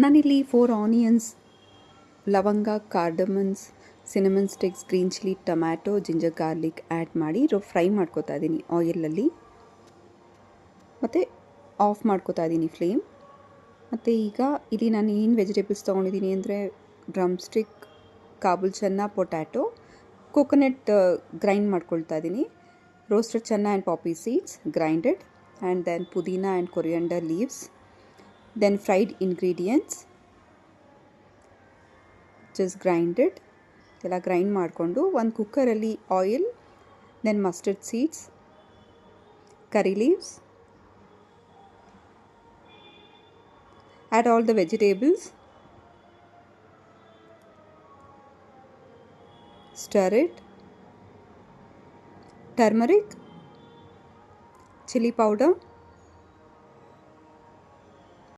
ನಾನಿಲ್ಲಿ 4 ಆನಿಯನ್ಸ್, ಲವಂಗ, cardamoms, cinnamon sticks, green chilli, tomato, ginger garlic add ಮಾಡಿ fry ಮಾಡ್ಕೋತಾ ಇದ್ದೀನಿ ಆಯಿಲಲ್ಲಿ. ಮತ್ತು ಆಫ್ ಮಾಡ್ಕೋತಾ ಇದ್ದೀನಿ ಫ್ಲೇಮ್. ಮತ್ತು ಈಗ ಇಲ್ಲಿ ನಾನು ಏನು ವೆಜಿಟೇಬಲ್ಸ್ ತೊಗೊಂಡಿದ್ದೀನಿ ಅಂದರೆ ಡ್ರಮ್ ಸ್ಟಿಕ್, ಕಾಬೂಲ್ ಚೆನ್ನ, ಪೊಟ್ಯಾಟೊ, ಕೋಕೋನಟ್ ಗ್ರೈಂಡ್ ಮಾಡ್ಕೊಳ್ತಾ ಇದ್ದೀನಿ, roasted chana and poppy seeds grinded, and then pudina and coriander leaves, then fried ingredients just grinded ಎಲ್ಲ ಗ್ರೈಂಡ್ ಮಾಡಿಕೊಂಡು ಒಂದು ಕುಕ್ಕರಲ್ಲಿ oil, then mustard seeds, curry leaves, add all the vegetables, stir it, turmeric, chili powder,